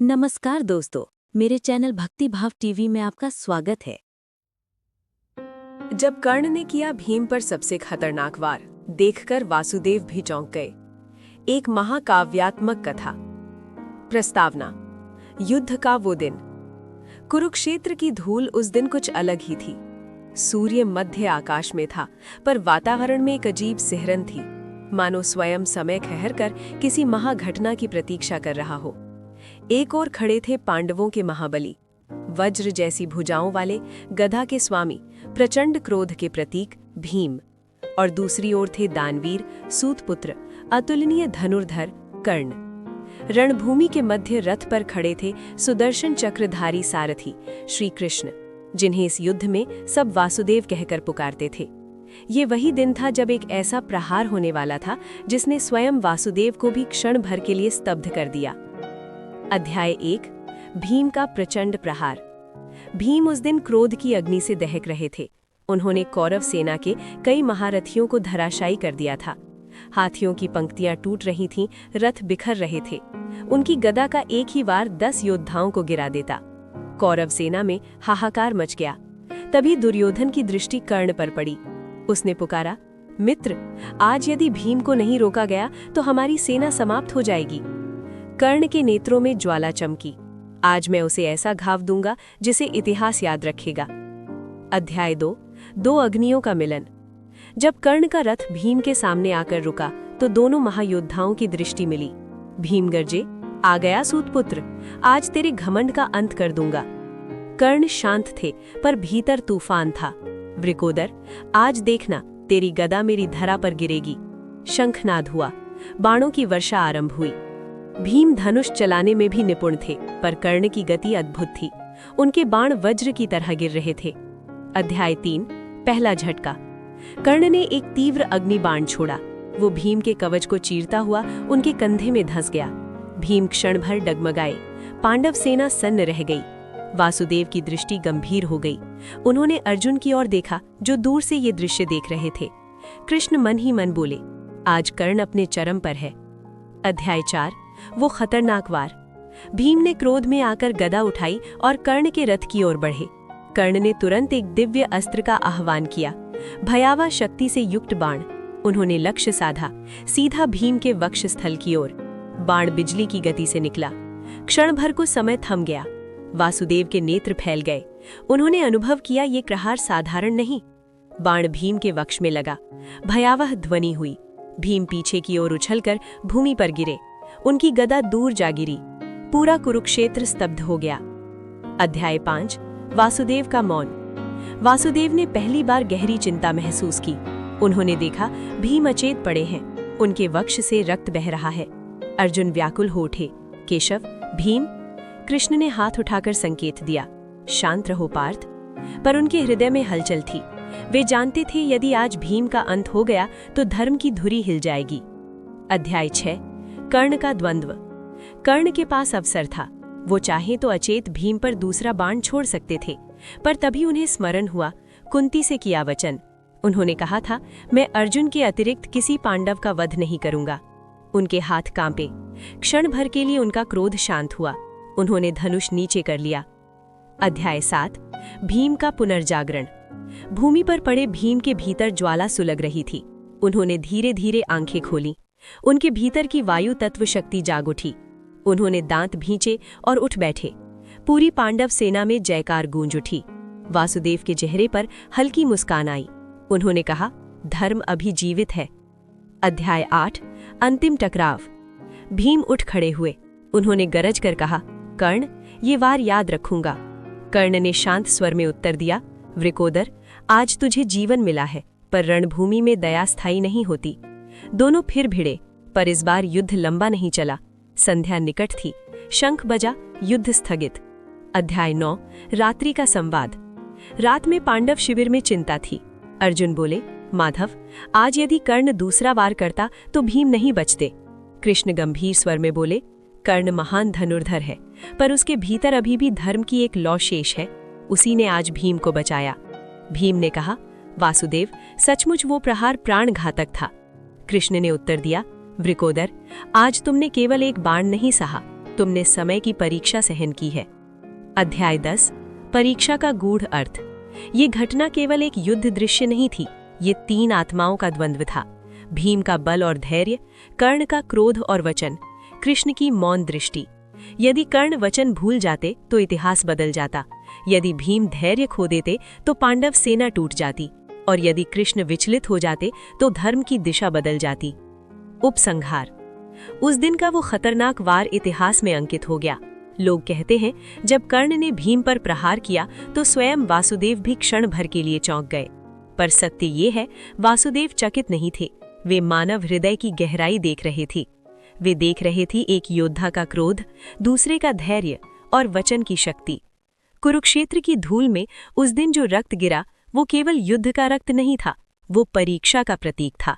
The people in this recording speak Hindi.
नमस्कार दोस्तों, मेरे चैनल भक्ति भाव टीवी में आपका स्वागत है। जब कर्ण ने किया भीम पर सबसे खतरनाक वार, देखकर वासुदेव भी चौंक गए। एक महाकाव्यात्मक कथा। प्रस्तावना। युद्ध का वो दिन। कुरुक्षेत्र की धूल उस दिन कुछ अलग ही थी। सूर्य मध्य आकाश में था, पर वातावरण में एक अजीब सिहरन थी, मानो स्वयं समय ठहरकर किसी महाघटना की प्रतीक्षा कर रहा हो। एक ओर खड़े थे पांडवों के महाबली, वज्र जैसी भुजाओं वाले गदा के स्वामी, प्रचंड क्रोध के प्रतीक भीम, और दूसरी ओर थे दानवीर, सूतपुत्र, अतुलनीय धनुर्धर कर्ण। रणभूमि के मध्य रथ पर खड़े थे सुदर्शन चक्रधारी सारथी श्री कृष्ण, जिन्हें इस युद्ध में सब वासुदेव कहकर पुकारते थे। ये वही दिन था जब एक ऐसा प्रहार होने वाला था जिसने स्वयं वासुदेव को भी क्षण भर के लिए स्तब्ध कर दिया। अध्याय 1। भीम का प्रचंड प्रहार। भीम उस दिन क्रोध की अग्नि से दहक रहे थे। उन्होंने कौरव सेना के कई महारथियों को धराशायी कर दिया था। हाथियों की पंक्तियां टूट रही थीं, रथ बिखर रहे थे। उनकी गदा का एक ही वार 10 योद्धाओं को गिरा देता। कौरव सेना में हाहाकार मच गया। तभी दुर्योधन की दृष्टि कर्ण पर पड़ी। उसने पुकारा, मित्र, आज यदि भीम को नहीं रोका गया तो हमारी सेना समाप्त हो जाएगी। कर्ण के नेत्रों में ज्वाला चमकी। आज मैं उसे ऐसा घाव दूंगा जिसे इतिहास याद रखेगा। अध्याय 2। दो अग्नियों का मिलन। जब कर्ण का रथ भीम के सामने आकर रुका तो दोनों महायोद्धाओं की दृष्टि मिली। भीम गरजे, आ गया सूतपुत्र, आज तेरे घमंड का अंत कर दूंगा। कर्ण शांत थे, पर भीतर तूफान था। वृकोदर, आज देखना, तेरी गदा मेरी धरा पर गिरेगी। शंखनाद हुआ, बाणों की वर्षा आरंभ हुई। भीम धनुष चलाने में भी निपुण थे, पर कर्ण की गति अद्भुत थी। उनके बाण वज्र की तरह गिर रहे थे। अध्याय 3। पहला झटका। कर्ण ने एक तीव्र अग्नि बाण छोड़ा। वो भीम के कवच को चीरता हुआ उनके कंधे में धंस गया। भीम क्षण भर डगमगाए। पांडव सेना सन्न रह गई। वासुदेव की दृष्टि गंभीर हो गई। उन्होंने अर्जुन की ओर देखा, जो दूर से ये दृश्य देख रहे थे। कृष्ण मन ही मन बोले, आज कर्ण अपने चरम पर है। अध्याय 4। वो खतरनाक वार। भीम ने क्रोध में आकर गदा उठाई और कर्ण के रथ की ओर बढ़े। कर्ण ने तुरंत एक दिव्य अस्त्र का आह्वान किया, भयावह शक्ति से युक्त बाण। उन्होंने लक्ष्य साधा, सीधा भीम के वक्षस्थल की ओर। बाण बिजली की गति से निकला। क्षण भर को समय थम गया। वासुदेव के नेत्र फैल गए। उन्होंने अनुभव किया ये प्रहार साधारण नहीं। बाण भीम के वक्ष में लगा। भयावह ध्वनि हुई। भीम पीछे की ओर उछलकर भूमि पर गिरे। उनकी गदा दूर जा गिरी। पूरा कुरुक्षेत्र स्तब्ध हो गया। अध्याय 5। वासुदेव का मौन। वासुदेव ने पहली बार गहरी चिंता महसूस की। उन्होंने देखा भीम अचेत पड़े हैं। उनके वक्ष से रक्त बह रहा है। अर्जुन व्याकुल हो उठे, केशव, भीम। कृष्ण ने हाथ उठाकर संकेत दिया, शांत रहो पार्थ। पर उनके हृदय में हलचल थी। वे जानते थे यदि आज भीम का अंत हो गया तो धर्म की धुरी हिल जाएगी। अध्याय 6। कर्ण का द्वंद्व। कर्ण के पास अवसर था। वो चाहे तो अचेत भीम पर दूसरा बाण छोड़ सकते थे, पर तभी उन्हें स्मरण हुआ कुंती से किया वचन। उन्होंने कहा था, मैं अर्जुन के अतिरिक्त किसी पांडव का वध नहीं करूंगा। उनके हाथ कांपे। क्षण भर के लिए उनका क्रोध शांत हुआ। उन्होंने धनुष नीचे कर लिया। अध्याय 7। भीम का पुनर्जागरण। भूमि पर पड़े भीम के भीतर ज्वाला सुलग रही थी। उन्होंने धीरे धीरे आंखें खोली। उनके भीतर की वायु तत्व शक्ति जाग उठी। उन्होंने दांत भींचे और उठ बैठे। पूरी पांडव सेना में जयकार गूंज उठी। वासुदेव के चेहरे पर हल्की मुस्कान आई। उन्होंने कहा, धर्म अभी जीवित है। अध्याय 8। अंतिम टकराव। भीम उठ खड़े हुए। उन्होंने गरज कर कहा, कर्ण, ये वार याद रखूंगा। कर्ण ने शांत स्वर में उत्तर दिया, वृकोदर, आज तुझे जीवन मिला है, पर रणभूमि में दया स्थायी नहीं होती। दोनों फिर भिड़े, पर इस बार युद्ध लंबा नहीं चला। संध्या निकट थी। शंख बजा, युद्ध स्थगित। अध्याय 9। रात्रि का संवाद। रात में पांडव शिविर में चिंता थी। अर्जुन बोले, माधव, आज यदि कर्ण दूसरा वार करता तो भीम नहीं बचते। कृष्ण गंभीर स्वर में बोले, कर्ण महान धनुर्धर है, पर उसके भीतर अभी भी धर्म की एक लौ शेष है। उसी ने आज भीम को बचाया। भीम ने कहा, वासुदेव, सचमुच वो प्रहार प्राण घातक था। कृष्ण ने उत्तर दिया, वृकोदर, आज तुमने केवल एक बाण नहीं सहा, तुमने समय की परीक्षा सहन की है। अध्याय 10 परीक्षा का गूढ़ अर्थ। ये घटना केवल एक युद्ध दृश्य नहीं थी, ये 3 आत्माओं का द्वंद्व था। भीम का बल और धैर्य, कर्ण का क्रोध और वचन, कृष्ण की मौन दृष्टि। यदि कर्ण वचन भूल जाते तो इतिहास बदल जाता, यदि भीम धैर्य खो देते तो पांडव सेना टूट जाती, और यदि कृष्ण विचलित हो जाते तो धर्म की दिशा बदल जाती। उपसंहार। उस दिन का वो खतरनाक वार इतिहास में अंकित हो गया। लोग कहते हैं जब कर्ण ने भीम पर प्रहार किया तो स्वयं वासुदेव भी क्षण भर के लिए चौंक गए। पर सत्य ये है, वासुदेव चकित नहीं थे, वे मानव हृदय की गहराई देख रहे थे। वे देख रहे थे एक योद्धा का क्रोध, दूसरे का धैर्य और वचन की शक्ति। कुरुक्षेत्र की धूल में उस दिन जो रक्त गिरा वो केवल युद्ध का रक्त नहीं था, वो परीक्षा का प्रतीक था।